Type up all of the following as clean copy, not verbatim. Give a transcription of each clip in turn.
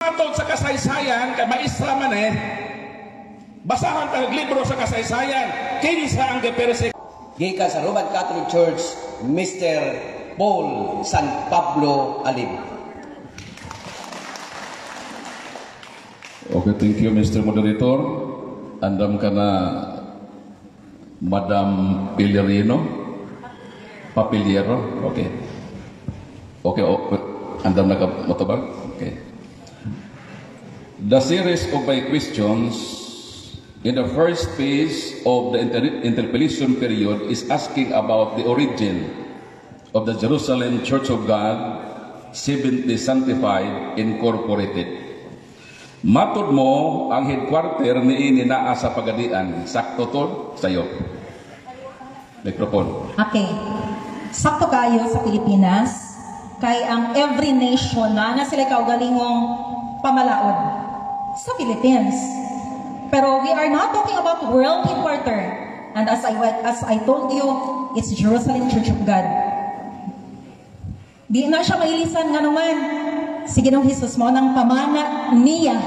Atol sa kasaysayan, kay maistra man basahan tayo libro sa kasaysayan, kinsa ang gipersek. Gikan sa Roman Catholic Church, Mr. Paul San Pablo Alim. Okay, thank you, Mr. Moderator. Andam ka na, Madam Pillerino? Papiliero? Okay. Okay, andam na ka matubag? Okay. The series of my questions in the first phase of the interpellation period is asking about the origin of the Jerusalem Church of God, Seventh-day Sanctified, Incorporated. Matod mo, ang headquarter ni naa sa Pagadian. Sakto to sa'yo. Microphone. Okay. Sakto kayo sa Pilipinas, kay ang every nation na sila kaugalingong pamalaod sa Philippines. Pero we are not talking about world headquarter. And as I told you, it's Jerusalem Church of God. Di na siya mailisan nga naman. Si Ginoong Hesus mo ng pamana niya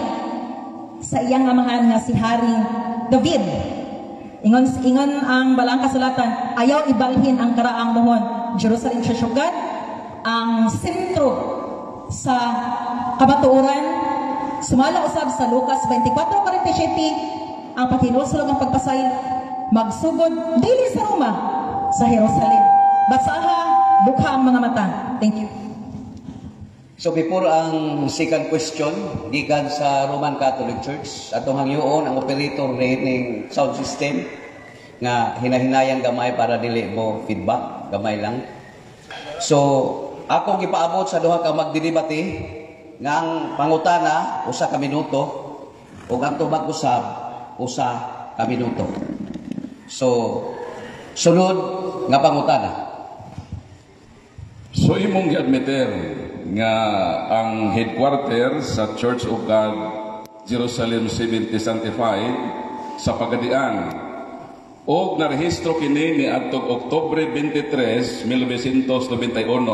sa iyang amahan nga si Haring David. Ingon ang balang kasulatan, ayaw ibalhin ang karaang mohon. Jerusalem Church of God, ang sentro sa kamatuoran. Sumala usab sa Lucas 24:47, ang pakinulsulog ang pagpasay magsugod dili sa Roma, sa Jerusalem. Basaha, bukha ang mga mata. Thank you. So before ang second question, gikan sa Roman Catholic Church, atong hangyoon ang operator ng sound system nga hinahinayan gamay para dili mo feedback, gamay lang. So ako gipaabot sa duha ka magdidebate nga ang pangutana usa ka minuto ug ang tubag usab usa ka minuto. So sunod nga pangutana. So imong gi-admiter nga ang headquarter sa Church of God, Jerusalem Seventh-day Sanctified sa Pagadian og narehistro kini ni adtong Oktubre 23, 1991,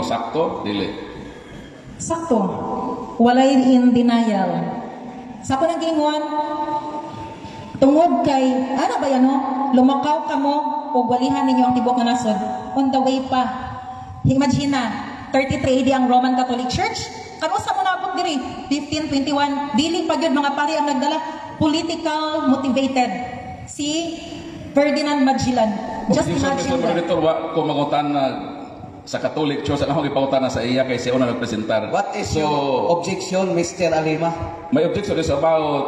sakto dili? Sakto. Walay in denial. Sa ako nag-ingon, tungod kay, ano ba yan no? Lumakaw ka mo o walihan ninyo ang tibok na nasod. On the way pa. Imagine na, 33 AD ang Roman Catholic Church. Kanusa mo nabot diri? 1521. Dili pa yun mga pari ang nagdala. Political motivated. Si Ferdinand Magellan. Just imagine that. Kung mangutan na sa Catholic Church, ano ipakutan na sa iya kay siya una nagpresentar. What is your objection, Mr. Alima? My objection is about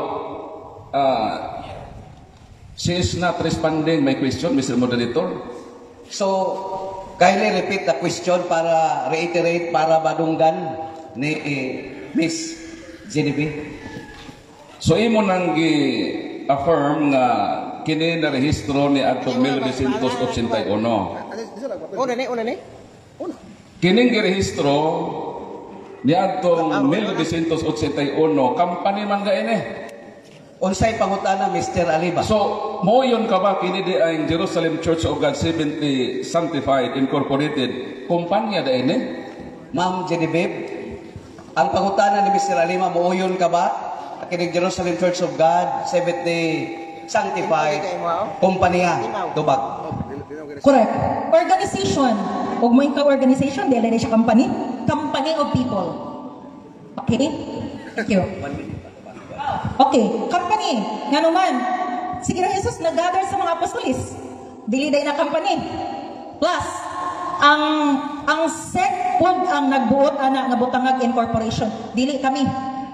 she is not responding my question, Mr. Moderator. So, kindly repeat the question para reiterate, para badunggan ni Miss Genevieve. So, imo nang gi-affirm nga kini na rehistro ni atong 1981. Una ni. Kining girehistro ni atong 1981, company man ga ini. Unsay pangutana, Mr. Aliba? So, mo yun ka ba kini di ang Jerusalem Church of God Seventh-day Sanctified Incorporated kumpanya da ini? Ma'am Genevieve, ang pangutana ni Mr. Alima, mo yun ka ba kining Jerusalem Church of God Seventh-day Sanctified kumpanya tubag? Correct. Organization. Huwag mo yung ka-organization, dahil siya company. Company of people. Okay? Thank you. Okay, company. Nga naman, si Ginoong Hesus nag-gather sa mga apostolis. Dili day na company. Plus, ang sect ang nagbuot ana nga Butangag Incorporation. Dili kami.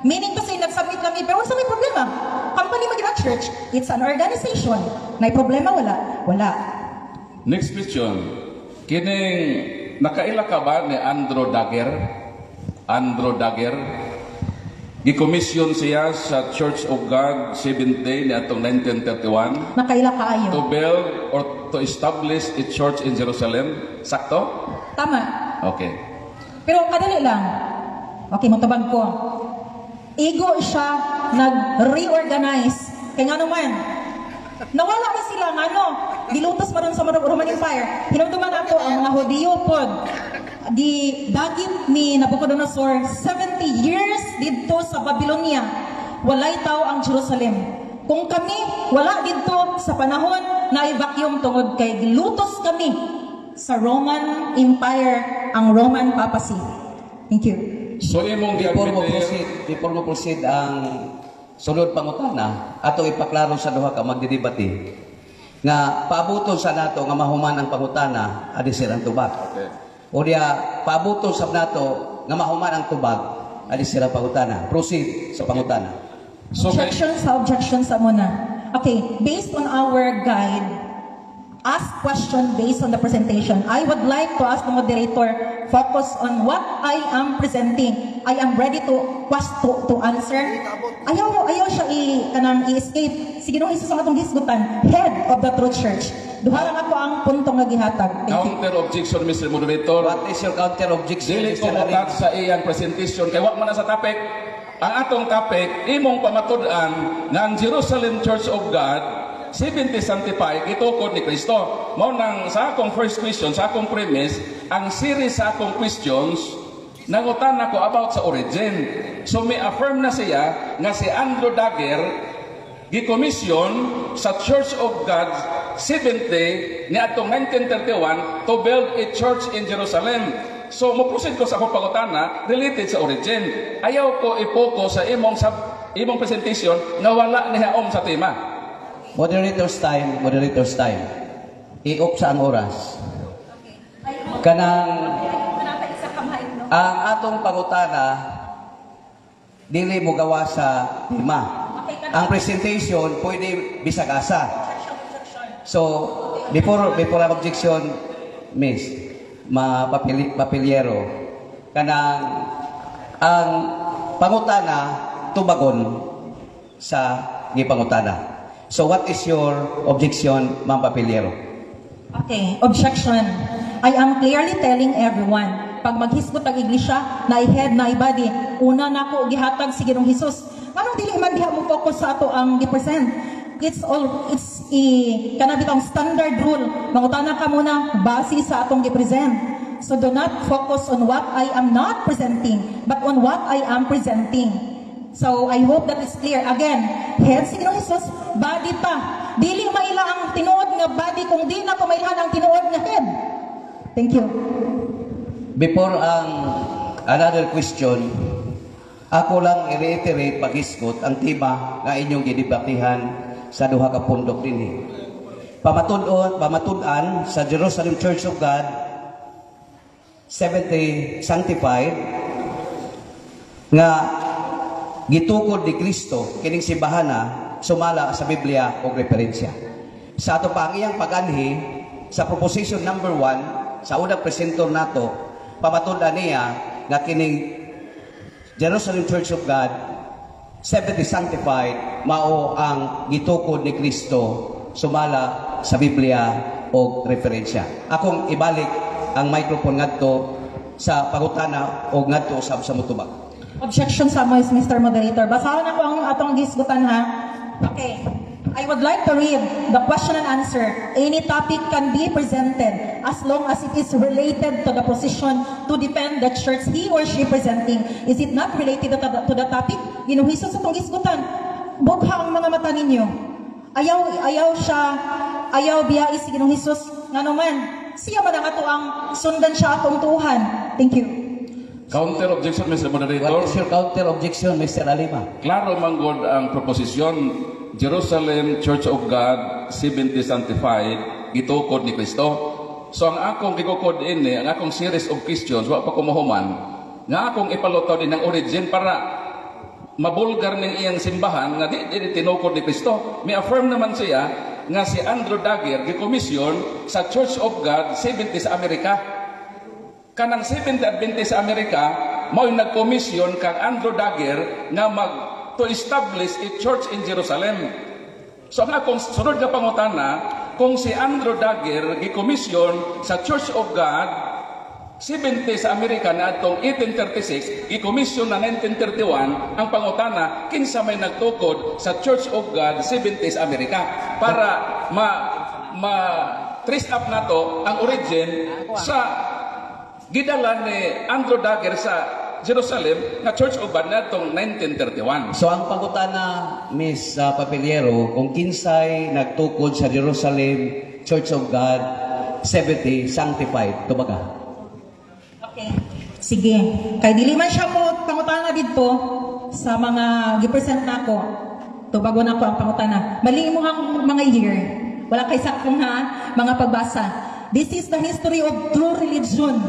Meaning kasi nag-submit kami, pero wala may problema. Company magina church, it's an organization. May problema wala? Wala. Next question. Kining nakaila ka ba ni Andrew Dagger? Andrew Dagger. Gikomisyon siya sa Church of God Seventh-day ni atong 1931. Nakaila ka ayo. To build or to establish a church in Jerusalem. Sakto? Tama. Okay. Pero kadali lang. Okay, matabag ko. Ego siya nag-reorganize. Kaya nga naman, nawala na sila nga dilutos man sa Roman Empire. Hinumduman nato ang mga Hudiyo pod. Di dagit ni Nabucodonosor 70 years didto sa Babylonia, walay tao ang Jerusalem. Kung kami wala didto sa panahon na i-vacuum tungod kay gilutos kami sa Roman Empire, ang Roman Papacy. Thank you. So imong Before mo proceed ang sunod pangutana, ato ipaklaro sa duha ka magdidebate nga paabuton sa nato nga mahuman ang pangutana adi sirang tubag. Okay. O diya paabuton sa nato nga mahuman ang tubag adi sirang pangutana. Proceed sa pangutana. So Objection sa muna. Okay, based on our guide, ask question based on the presentation. I would like to ask the moderator focus on what I am presenting. I am ready to answer. Ayaw siya i-escape. Sige nung isa sa atong hisgutan, head of the Truth Church. Duha lang ako ang punto nga gihatag. Thank you. counter objection, Mr. Moderator. What is your counter objection? Dili ko motat sa iyang presentation kay wa man na sa topic. Ang atong topic imong pamatud-an nga ang Jerusalem Church of God 70 sanctified itukod ni Kristo. Mao nang sa akong first question, sa akong premise, ang series sa akong questions nangutan ako about sa origin. So may affirm na siya nga si Andrew Dagger gikomisyon sa Church of God 70 ni atong 1931 to build a church in Jerusalem. So mo-proceed ko sa akong pangutana related sa origin. Ayaw ko i-focus sa imong presentation nga wala nihaom sa tema. Moderator's time. I-off sa ang oras. Kanang ang atong pangutana dili mo gawa sa tema. Ang presentation pwede bisag asa. So before ang objection, Miss Mapapiliero, kanang ang pangutana tubagon sa gipangutana. So what is your objection, Ma'am Papiliero? Okay, objection. I am clearly telling everyone, pag maghisgot ang iglesia, na i-head, na i-body, una na ako gihatag si Ginoong Hesus. Anong dili man diha mo focus sa ato ang gi-present? It's kanabitang standard rule. Mangutana ka muna base sa atong gi-present. So do not focus on what I am not presenting, but on what I am presenting. So I hope that is clear. Again, head si Ginoong Hesus, body pa. Dili maila ang tinuod nga body kung di na pamailan ang tinuod nga head. Thank you. Before ang another question, ako lang i-reiterate pag-isgot ang tema nga inyong gidebatihan sa duha ka pundok dinhi. Pamatud-an sa Jerusalem Church of God 70 sanctified nga gitukod ni Kristo kining simbahana sumala sa Biblia o referensya. Sa ato pa ang iyang pag-anhi sa proposition number 1 sa unang presentor nato, pamatud-an niya nga kining Jerusalem Church of God 70 sanctified mao ang gitukod ni Kristo sumala sa Biblia o referensya. Akong ibalik ang microphone ngadto sa pangutana o ngadto sa mutubag. Objection sa mo is Mr. Moderator. Basahan ako ang atong gisgutan ha. Okay. I would like to read the question and answer. Any topic can be presented as long as it is related to the position to defend the church he or she presenting. Is it not related to the topic? Ginoong Hesus sa itong gisgutan. Bugha ang mga mata ninyo. Ayaw biya si Ginoong Hesus. Nga naman, siya man ang ato ang sundan siya atong tuhan. Thank you. Counter objection, Mr. Moderator. What is your counter objection, Mr. Alima? Klaro manggod ang proposisyon Jerusalem Church of God 70 sanctified gitukod ni Kristo. So ang akong gikukod ini, ang akong series of questions wa pa ko mahuman nga akong ipalutaw din ang origin para mabulgar ning iyang simbahan nga di tinukod ni Kristo. May affirm naman siya nga si Andrew Dagger gikomisyon sa Church of God 70 sa Amerika. Kanang 70 Adventist sa Amerika mao nagkomisyon kang Andrew Dagger nga to establish a church in Jerusalem. So ang akong sunod nga pangutana, kung si Andrew Dagger gikomisyon sa Church of God 70 sa Amerika na atong 1836, gikomisyon na 1931, ang pangutana, kinsa may nagtukod sa Church of God 70 sa Amerika para trace up nato ang origin sa gidala ni Andrew Dagger sa Jerusalem nga Church of God natong 1931. So ang pangutana, Miss Papiliero, kung kinsay nagtukod sa Jerusalem Church of God 70 sanctified, tubaga. Okay. Sige. Kay dili man siya mo pangutana dito sa mga gipresent nako. Tubago na ko ang pangutana. Mali mo ang mga year. Wala kay saktong mga pagbasa. This is the history of true religion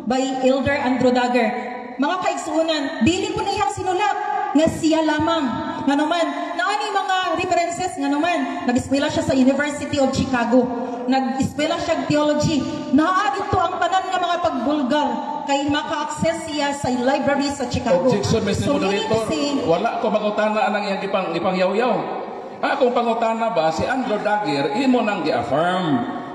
by Elder Andrew Dagger. Mga kaigsuunan, dili po niyang sinulat nga siya lamang. Nga naman, naani mga references nga naman. Nag-eskwela siya sa University of Chicago. Nag-eskwela siya theology. Naa dito ang tanan nga mga pagbulgar kay maka-access siya sa library sa Chicago. Objection, Mr. Moderator. Wala ko pangutana anang iyang ipangyaw-yaw. Akong pangutana ba si Andrew Dagger imo nang gi-affirm.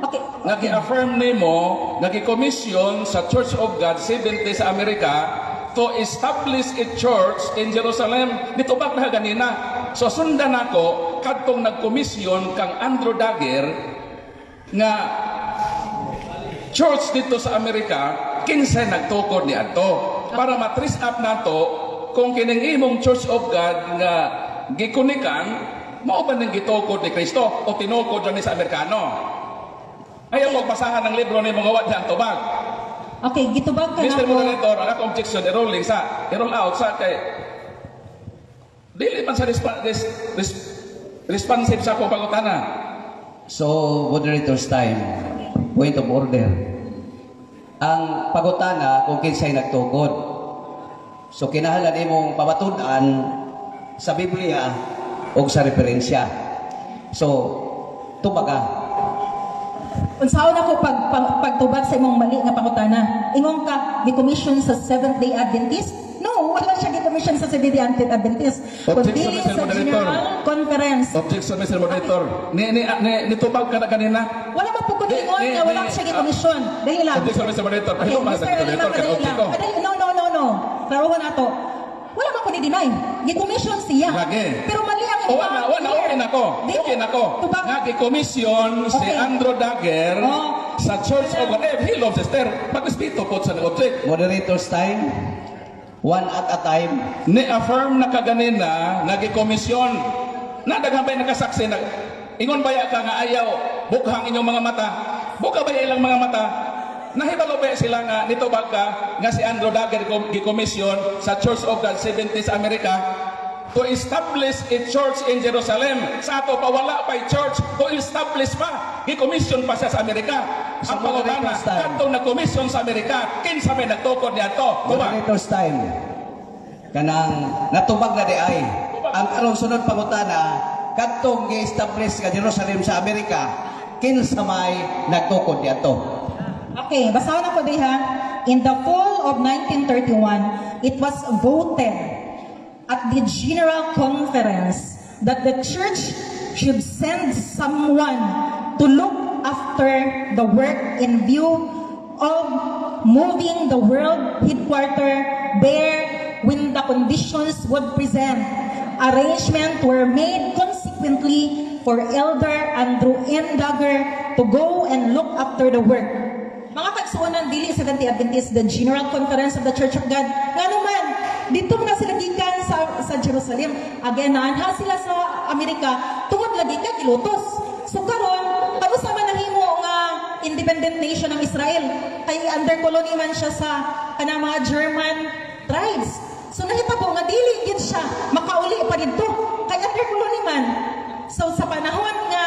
Okay. Nag-affirm nimo, nag-commission sa Church of God 70 sa Amerika to establish a church in Jerusalem. Dito ba na ganina? So sundan ako kadtong nag-commission kang Andrew Dagger nga church dito sa Amerika, kinsay nagtukod ni ato para matrace up nato kung kining imong Church of God nga gikunikan mao ba nang gitukod ni Kristo o tinukod lang ni sa Amerikano? Ayaw mo basahan ng libro ni mga wadyan tubag. Okay, gitubag ka na Mr. ko. Moderator, ang akong objection, i-roll out sa kay dili man sa responsive sa akong pangutana. So, moderator's time. Point of order. Ang pagutana kung kinsay nagtukod. So, kinahanglan imong pabatudan sa Biblia o sa referensya. So, tubaga. Unsaon ako pagtubag sa imong mali nga pangutana? Ingon ka, gi-commission sa Seventh-day Adventist? No, wala siya gi-commission sa Seventh-day Adventist. Objection, Kundi Mr. sa Moderator. General Conference. Objection, Mr. Moderator. Nitubag ka na kanina. Wala man po kundi ingon nga wala siya gi-commission. Dahil lang. Objection, Mr. Moderator. Okay, Pahilo man Mr. sa Moderator. Dali lang. No. Klarohon ato. Wala man ko ni deny. Gi-commission siya. Lagi. Pero mali ang O, okay na ko. Tubag. Nga gi-commission si Okay. Andrew Dagger Oh. sa Church of God. Hello, sister. Pag-espito po sa object. Moderator's time. One at a time. Ni-affirm na kaganina, nag-commission. Nadaghambay nakasaksi na ingon baya ka nga ayaw bukhang inyong mga mata. Buka baya ilang mga mata. Nahibalo ba sila nga nito baka nga si Andrew Dagger gi-commission sa Church of God 70 sa Amerika to establish a church in Jerusalem. Sa ato pa wala pa church to establish pa. Gi-commission pa siya sa Amerika. Ang pangutana, kadtong nag-commission sa Amerika, kinsa may nagtukod niya to? Moderator's time. Kanang natubag na di ay. Ang karong sunod pangutana, kadtong gi-establish ka Jerusalem sa Amerika, kinsa may nagtukod niya to? Okay, basahan ako diha. In the fall of 1931, it was voted at the General Conference that the church should send someone to look after the work in view of moving the world headquarters there when the conditions would present. Arrangements were made consequently for Elder Andrew N. Dagger to go and look after the work. Mga kagsuonan, dili Seventh-day Adventist, the General Conference of the Church of God. Nga naman, dito na sila gikan sa Jerusalem. Again, naanha sila sa Amerika, tungod lagi ka kilutos. So karon, ano sa manahimo nga independent nation ng Israel? Kay under colony man siya sa kanang mga German tribes. So nahitabo nga dili gid siya makauli pa didto kay under colony man. So sa panahon nga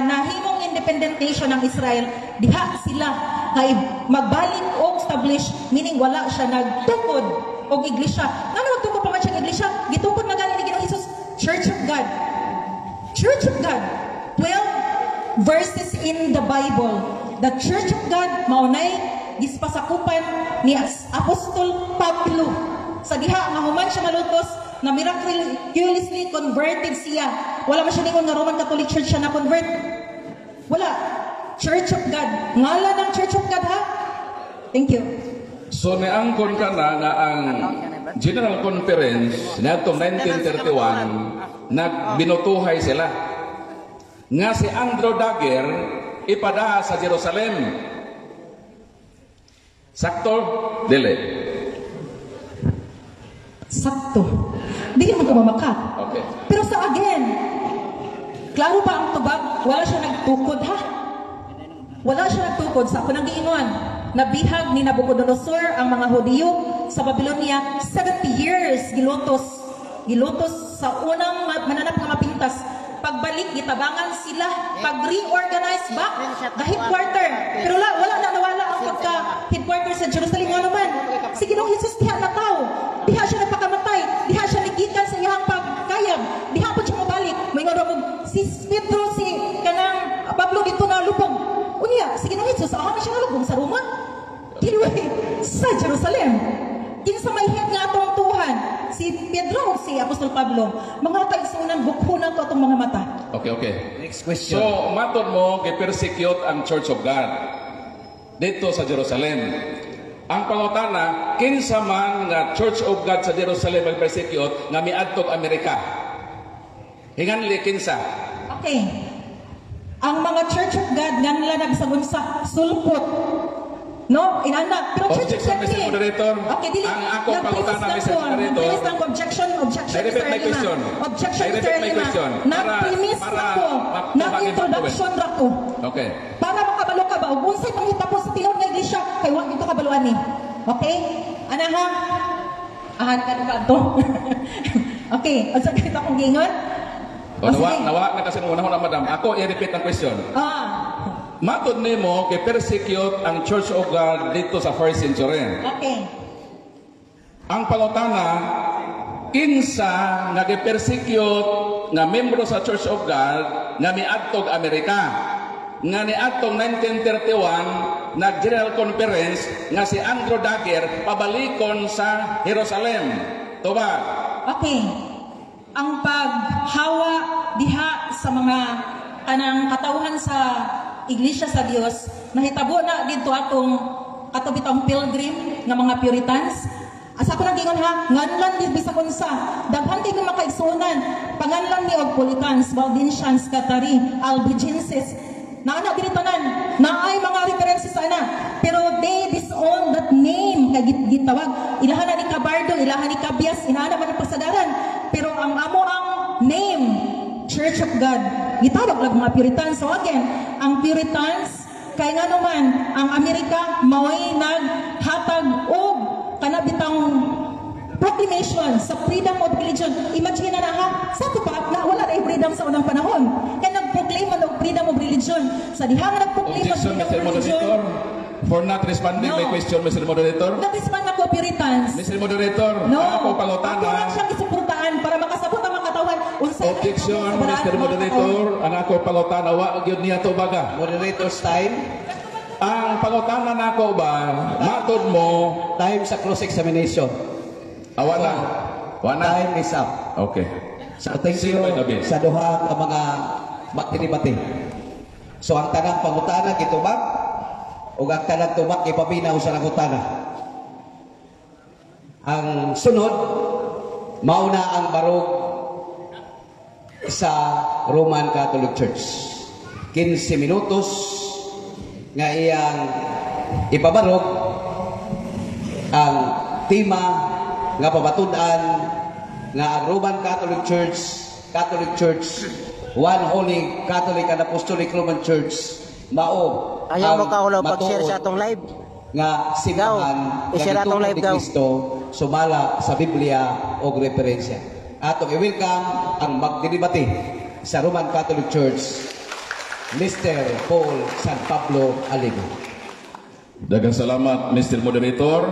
nahimong independent nation ng Israel, diha sila kay magbalik o establish, meaning wala siya nagtukod og iglesia. Ngano nagtukod pa man siya iglesia? Gitukod na gani ni Ginoong Hesus, Church of God. Church of God. 12 verses in the Bible. The Church of God maunay gispasakupan ni Apostol Pablo. Sa diha nga human siya malutos na miraculously converted siya. Wala man siya ningon nga Roman Catholic Church siya na-convert. Wala. Church of God. Ngalan ng Church of God, ha? Thank you. So niangkon ka na nga ang General Conference niadtong 1931 nagbinutuhay sila nga si Andrew Dagger ipada sa Jerusalem. Sakto? Dili. Sakto. Dili mo ka mamakat. Okay. Pero sa again, klaro ba ang tubag? Wala siya nagtukod ha? Wala siya nagtukod sa ako nang giingon. Nabihag ni Nabucodonosor ang mga Hudiyo sa Babylonia 70 years gilutos sa unang mananap nga mapintas. Pagbalik gitabangan sila, pag-reorganize back the headquarter. Pero wala na nawala ang pagka headquarter sa Jerusalem nga naman. Si Ginoong Hesus diha na tao. Diha siya nagpakamatay, diha siya nagikan sa iyang pagkayag, diha po siya mabalik. Moingon ra mo si Pedro, si kanang Pablo dito na lubog. Unya, si Ginoong Hesus aha na siya nalubong sa Roma. Anyway, sa Jerusalem. Kinsa may head nga atong tuhan, si Pedro o si Apostol Pablo, mga kaigsunan bukhunan ko atong mga mata. Okay. Next question. So, matod mo, persecute ang Church of God dito sa Jerusalem. Ang pangutana, kinsa man nga Church of God sa Jerusalem mag-persecute nga miadtog Amerika? Hinganli, kinsa? Okay. Ang mga Church of God nga nila nagsagon sa sulpot. No, inana. Pero Church of Objection, God Mr. ni. Moderator. Okay, dili. Ang akong pangutana, Mr. Moderator. Nag-premise lang objection, I repeat my question. Objection, I repeat my question. Nag-premise Para ako. makuha Nag-introduction ra ko. Okay. Para makabalo ka ba? Ug unsay panghitabo sa tinuod nga iglesia kay wa gito kabaluan ni. Okay? Ana ha? Ahan ka ka to. Okay, unsa kita akong gingon? O, nawa na kasi una madam. Ako i-repeat ang question. Matod nimo kay persecute ang Church of God dito sa first century. Okay. Ang pangutana, kinsa nga gi-persecute nga membro sa Church of God nga miadtog Amerika? Nga niadtong 1931 nag-general conference nga si Andrew Dagger pabalikon sa Jerusalem. Tuba? Okay. Ang paghawa diha sa mga kanang katawhan sa Iglesia sa Dios, nahitabo na dito atong katubitang pilgrim nga mga Puritans. Asa ko nang gingon ha, nganlan di bisag unsa, daghan kay mga kaigsunan, panganlan ni og Puritans, Waldensians, Cathari, Albigenses. Naana ginitanan, naay mga references ana, pero they disown that name nga gitawag. Ilahan na ni Cabardo, ilahan ni Cabias, inaana man ang pasadaran. Pero ang amo ang name, Church of God, gitawag lang mga Puritans. So again, ang Puritans, kaya nga naman, ang Amerika, mao'y naghatag og kanabitang proclamation sa freedom of religion. Imagine na ha, sa ito pa, na wala na yung freedom sa unang panahon. Kaya nag-proclaim man og freedom of religion. Sa dihang nag-proclaim ng Objection, freedom Mr. of religion. Moderator. For not responding my question, Mr. Moderator. Nag-respond ako, Puritans. Mr. Moderator, No, ako ako pangutana. lang siyang isuportaan para makasabot ang mga katawan. Objection, Mr. Moderator. Ang ako pangutana, wa gyud niya to baga. Moderator's time. Ang pangutana nako ba, matod mo, Time sa cross-examination. wala. Wala. Time is up. Okay. So thank you Sino may labi? sa duha ka mga magtinibati. So ang tanang pangutana gitubag ug ang tanang tubag ipabinaw sa nangutana. Ang sunod mauna ang barog sa Roman Catholic Church. 15 minutos nga iyang ipabarog ang tema nga pabatud-an nga ang Roman Catholic Church, one holy Catholic and Apostolic Roman Church, mao Ayaw mo ka ulo matuod pag-share sa atong live. nga simbahan Daw, i-share nga atong gituod live ni daw. Kristo sumala sa Biblia og referensya. Atong i-welcome ang magdidibati sa Roman Catholic Church, Mr. Paul San Pablo Aligo. Daghang salamat, Mr. Moderator,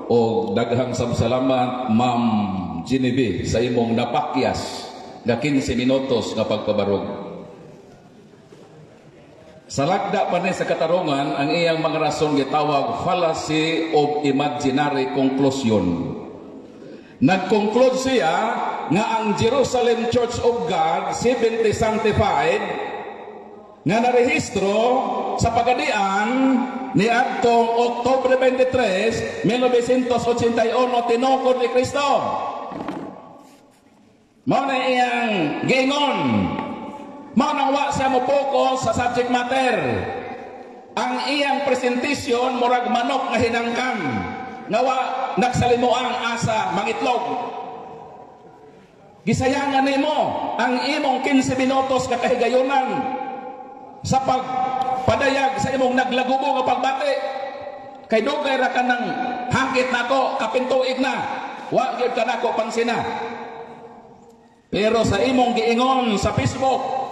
o daghang salamat, Ma'am Genevieve, sa imong napakyas nga 15 minutos nga pagpabarog. Sa lagda pa ni sa katarungan, ang iyang mga rason gitawag fallacy of imaginary conclusion. Nag-conclude siya nga ang Jerusalem Church of God, 70 sanctified, nga narehistro sa pagadian ni adtong Oktubre 23, 1981 tinukod ni Kristo. Mao na iyang giingon. Mao nang wa siya mo focus sa subject matter. Ang iyang presentation murag manok nga hinangkan nga wa nagsalimuang asa mangitlog. Gisayangan nimo ang imong 15 minutos ka kahigayonan sa pagpadayag sa imong naglagubo nga pagbati. Kay dugay ra ka nang hangkit nako kapintuig na. Wa gyud ka nako pansina. Pero sa imong giingon sa Facebook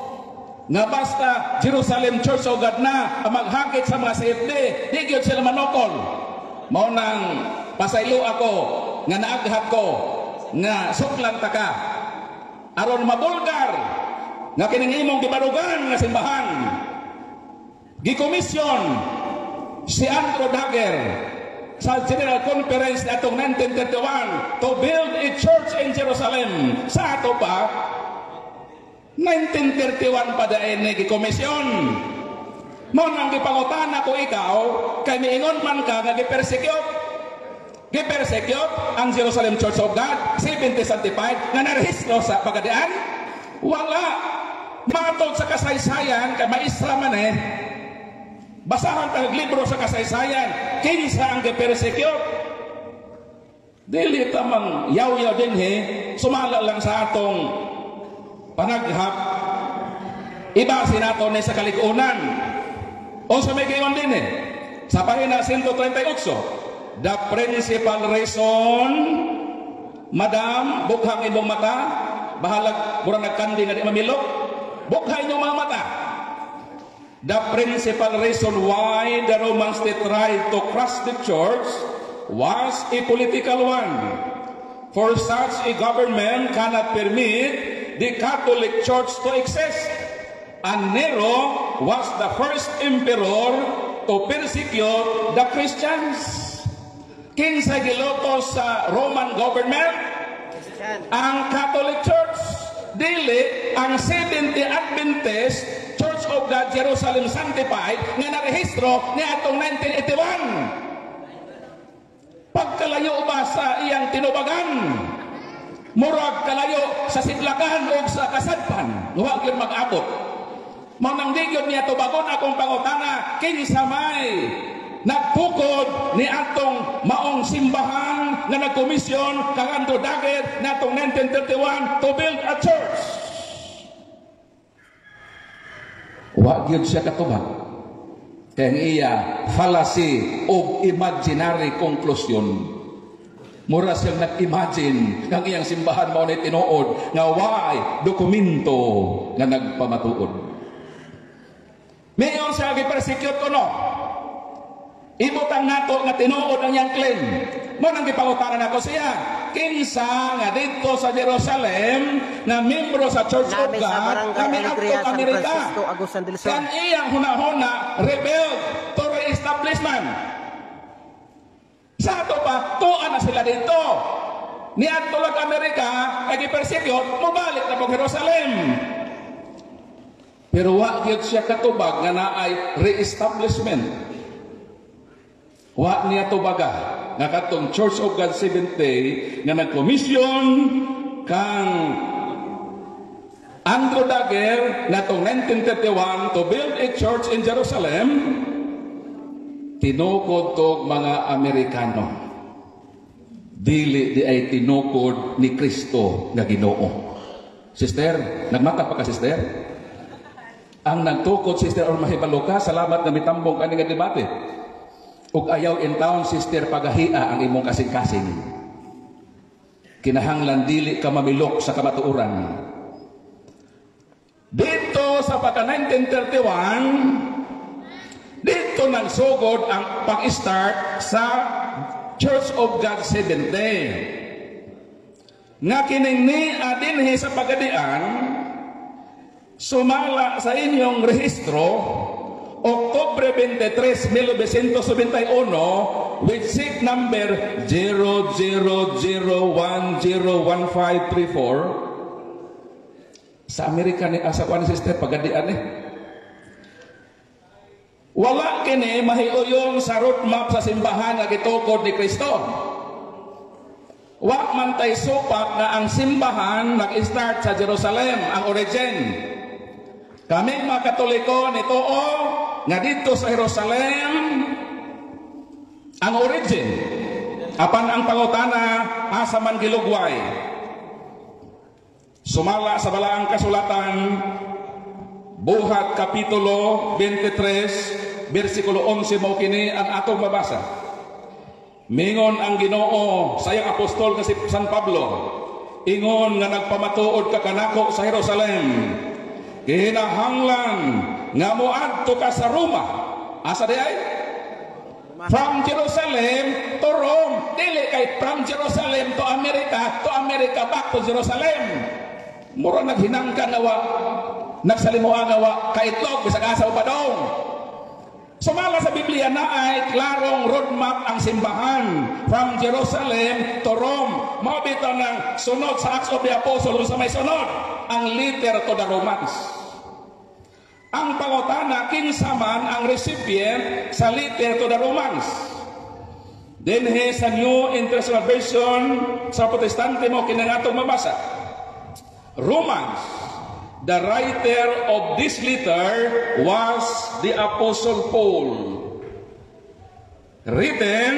nga basta Jerusalem Church of God na ang maghakit sa mga CFD, di gyud sila manokol. Mao nang pasaylo ako nga naaghat ko nga suklan ta ka aron mabulgar nga kining imong gibarugan nga simbahan. Gikomisyon si Andrew Dagger sa General Conference atong 1931 to build a church in Jerusalem. Sa ato pa 1931 pa dayon ni gikomisyon. Mo nang gipangutana ko ikaw kay miingon man ka nga gipersecute ang Jerusalem Church of God 70-75 nga narehistro sa pagadian. Wala matod sa kasaysayan kay maisra man basahan tag libro sa kasaysayan kinsa ang gipersecute. Dili tamang yaw-yaw din sumala lang sa atong panaghap ibase nato ni sa kaligunan o sa may gayon din sa pahina 138. The principal reason, Madam, bukhang imong mata, bahalag murang nagkandi nga di mamilok, bukhay inyong mga mata. The principal reason why the Roman state tried to crush the church was a political one. For such a government cannot permit the Catholic Church to exist. And Nero was the first emperor to persecute the Christians. Kinsa gilotos sa Roman government? Ang Catholic Church. Dili ang Seventh-day Adventist Church of God Jerusalem Sanctified nga narehistro ni atong 1981. Pagkalayo ba sa iyang tinubagan? Murag kalayo sa sidlakan o sa kasadpan. Huwag yun mag-abot. Manang di yun niya tubagon akong pangutana kinsa may nagpukod ni atong maong simbahan na nagkomisyon kang Andrew Dagger na atong 1931 to build a church. Wa gyud siya katubag kay iya fallacy of imaginary conclusion. Mura siyang nag-imagine kang iyang simbahan mao nay tinuod nga way dokumento nga nagpamatuod. Mayon siya gi-persecute kuno. Ibutang nato nga tinuod ang iyang claim. Mo nang gipangutanan ako siya. Kinsa nga dito sa Jerusalem na membro sa Church of God kami atong Amerika. Kan iyang hunahuna rebel to re-establishment. Sa ato pa, tuan na sila dito. Ni ato lang Amerika, kaya persecute, mabalik na po Jerusalem. Pero wa gyud siya katubag nga naay re-establishment. Wa niya tubaga nga katong Church of God Seventh-day nga nagkomisyon kang Andrew Dagger na tong 1931 to build a church in Jerusalem. Tinukod tog mga Amerikano. Dili di ay tinukod ni Kristo nga Ginoo. Sister, nagmata pa ka sister? Ang nagtukod sister or mahibalo ka, salamat na mitambong kani nga debate. Ug ayaw in town sister pagahia ang imong kasing-kasing. Kinahanglan dili ka mamilok sa kamatuoran. Dito sa pagka 1931, dito nagsugod ang pag-start sa Church of God Seventh-day. Nga kining ni adinhi sa pagadian, sumala sa inyong rehistro Oktubre 23, 1991 with SIC number 0001015334 sa Amerika ni asawan sister pagadian wala kini mahiuyon sa roadmap sa simbahan nga gitukod ni Kristo. Wa man tay supak na ang simbahan nag-start sa Jerusalem ang origin. Kami mga Katoliko nituo nga dito sa Jerusalem ang origin. Apan ang pangutana asa man gilugway. Sumala sa balaang kasulatan, Buhat Kapitulo 23, versikulo 11 mao kini ang atong mabasa. Mingon ang Ginoo sa iyang apostol nga si San Pablo, ingon nga nagpamatuod ka kanako sa Jerusalem, kinahanglan nga moadto ka sa Roma. Asa di ay? From Jerusalem to Rome. Dili kay from Jerusalem to America back to Jerusalem. Mura naghinangkan nga wa, nagsalimuha nga wa kaitlog bisag asa upadong. Sumala sa Biblia na ay klarong roadmap ang simbahan from Jerusalem to Rome. Mabito ng sunod sa Acts of the Apostles sa may sunod ang letter to the Romans. Ang pangutana kinsa man ang recipient sa letter to the Romans. Dinhi sa New International Version sa Protestante mo kinangatong mabasa. Romans. The writer of this letter was the Apostle Paul. Written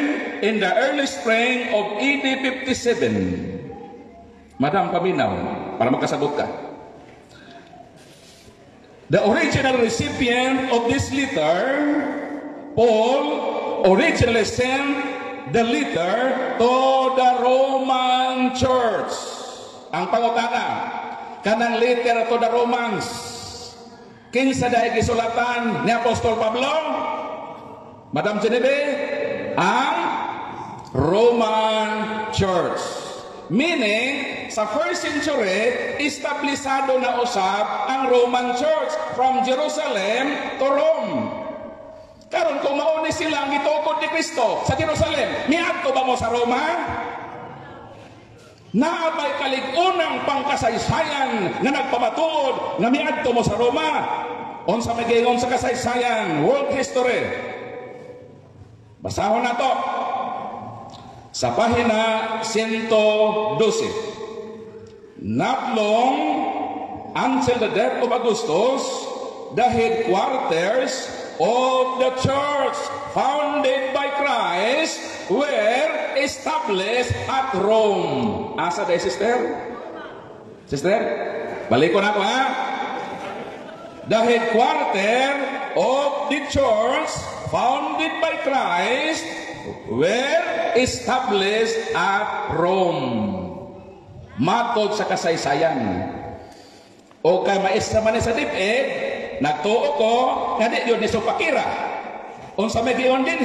in the early spring of AD 57. Madam paminaw, para magkasagot ka. The original recipient of this letter, Paul, originally sent the letter to the Roman Church. Ang pangutana, kanang letter to the Romans, kinsa dahi gisulatan ni Apostol Pablo? Madam Genevieve, ang Roman Church. Meaning, sa first century, establisado na usab ang Roman Church from Jerusalem to Rome. Karon kung mauni sila ang gitukod ni Kristo sa Jerusalem, niadto ba mo sa Roma? Naabay kalig-unang pangkasaysayan na nagpamatuod na miadto mo sa Roma. Unsa may giingon sa kasaysayan, world history. Basahon na to. Sa pahina 112. Not long until the death of Augustus, the headquarters of the church founded by Christ were established at Rome. Asa day, sister? Sister? Balik ko na ako, ha? The headquarter of the church founded by Christ were established at Rome. Matod sa kasaysayan. O kay maestra man sa dipig, nagtuo ko, nga di yun ni Supakira. Unsa may giyon din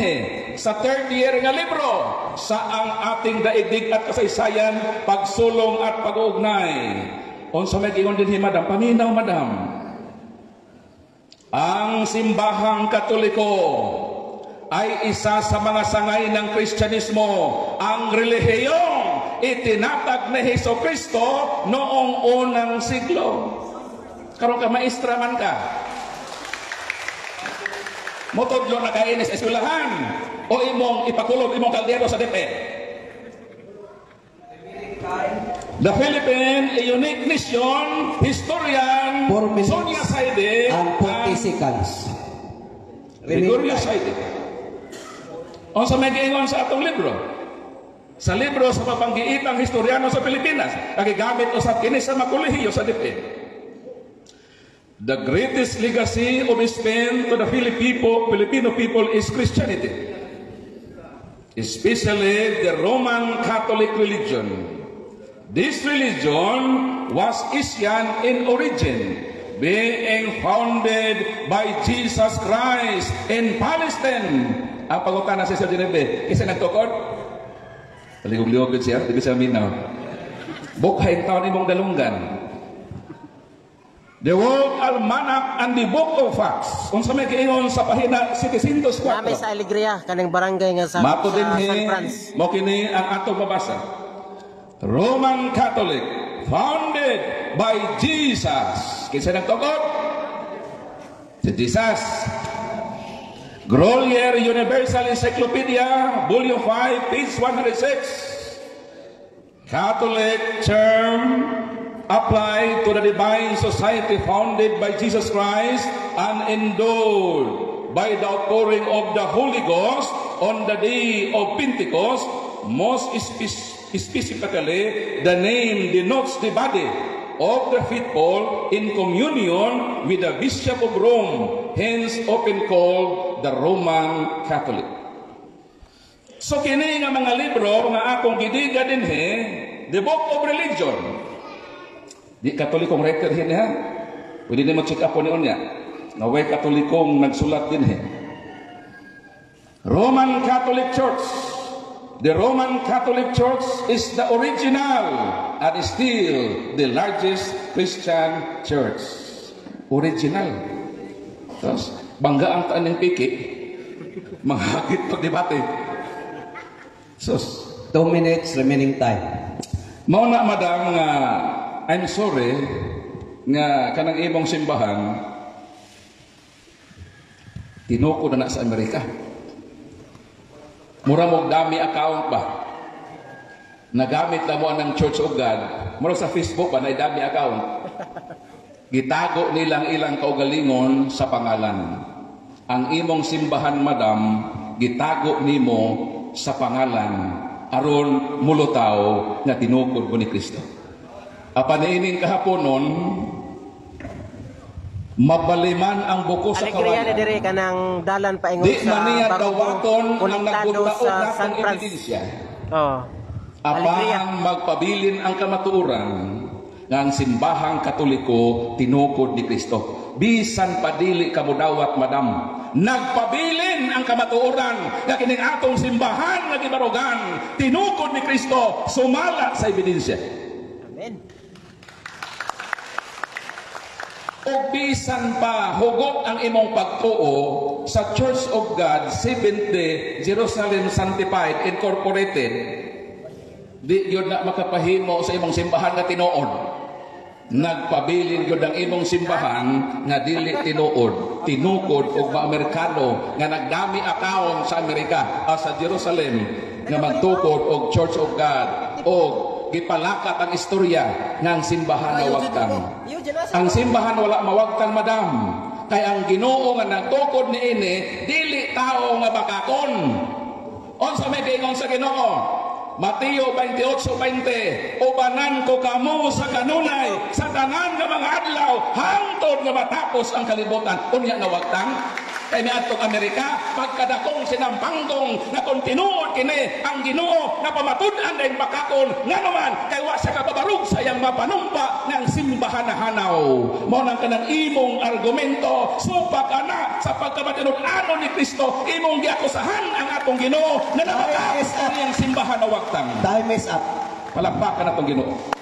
sa third year nga libro sa ang ating daigdig at kasaysayan, pagsulong at pag-uugnay. Unsa may giyon din madam, paminaw madam. Ang simbahang Katoliko ay isa sa mga sangay ng Kristyanismo, ang relihiyong itinatag ni Jesucristo noong unang siglo. Karon ka maestra man ka, motodlo na kain sa eskwelahan o imong ipakulog imong kaldero sa DepEd. The Philippine Unique Nation historian Sonia Saide ang Pontificals. Gregorio Saide. O sa may giingon sa atong libro, sa libro sa mapanggiitang historyano sa Pilipinas, nagigamit usab kini sa makolehiyo sa DepEd. The greatest legacy of Spain to the Filipino people is Christianity, especially the Roman Catholic religion. This religion was Asian in origin, being founded by Jesus Christ in Palestine. Ang pangutana sa Sir Genevieve, isa nagtukod? Taligog-liog siya, di bisa minaw. Bukhay taon imong dalunggan. The World Almanac and the Book of Facts. Kung sa may kiingon sa pahina 704. Nami sa Alegria, kanang barangay nga sa San Franz. Mo kini ang atong babasa. Roman Catholic, founded by Jesus. Kinsa nagtukod? Si Jesus. Grolier Universal Encyclopedia, Volume 5, page 106. Catholic term applied to the divine society founded by Jesus Christ and endowed by the outpouring of the Holy Ghost on the day of Pentecost. Most specifically, the name denotes the body of the faithful in communion with the Bishop of Rome, hence often called the Roman Catholic. So kini nga mga libro nga akong gidiga dinhi, the Book of Religion. Di Katolikong record hin ha. Pwede din mo check up niyon niya. Naway Katolikong nagsulat dinhi. Roman Catholic Church. The Roman Catholic Church is the original and is still the largest Christian church. Original. Tapos, bangga ang taan ng piki. Mahagit pagdebate. Sus. 2 minutes remaining time. Mauna, madam, nga I'm sorry nga kanang imong simbahan tinuko na sa Amerika. Mura mo dami account ba? Nagamit na mo ng Church of God. Mura sa Facebook ba na dami account? Gitago nilang ilang kaugalingon sa pangalan. Ang imong simbahan, madam, gitago nimo sa pangalan aron mulutaw nga tinukod mo ni Kristo. Apaniining kahaponon, mabaliman ang buko sa kawayan. Alegria dire kanang dalan paingon Di man niya dawaton ang nagbutaog natong ebidensya. Oh. Apang magpabilin ang kamatuoran nga ang simbahang Katoliko tinukod ni Kristo. Bisan padili kamudawat, madam. Nagpabilin ang kamatuoran nga kining atong simbahan nga gibarugan tinukod ni Kristo sumala sa ebidensya. Amen. O bisan pa hugot ang imong pagtuo sa Church of God, Seventh-day Jerusalem Sanctified Incorporated, di yun na makapahimo sa imong simbahan nga tinuod. Nagpabilin yun ang imong simbahan nga dili tinuod, tinukod og mga Amerikano nga nagdami akawon sa Amerika sa Jerusalem nga magtukod og Church of God o gipalakat ang istorya ng simbahan na wagtang. Ang simbahan wala mawagtang, madam. Kay ang Ginoo nga nagtukod ni ini dili tao nga bakakon. Unsa may giingon sa Ginoo? Mateo 28:20, ubanan ko kamo sa kanunay sa tanan nga mga adlaw hangtod nga matapos ang kalibutan. Unya nga wagtang kay niadtong Amerika pagkadakong sinampanggong na kontinuod kini ang Ginoo na pamatud-an dahil makakon nga naman kay wa sa kababarug sa iyang mapanumpa ng simbahan na hanaw. Mao nang kanang imong argumento supak ana sa pagkamatinud-ano ni Kristo, imong giakusahan ang atong Ginoo na nakataas ang iyang simbahan na wagtang. Time is up. Palakpakan atong Ginoo.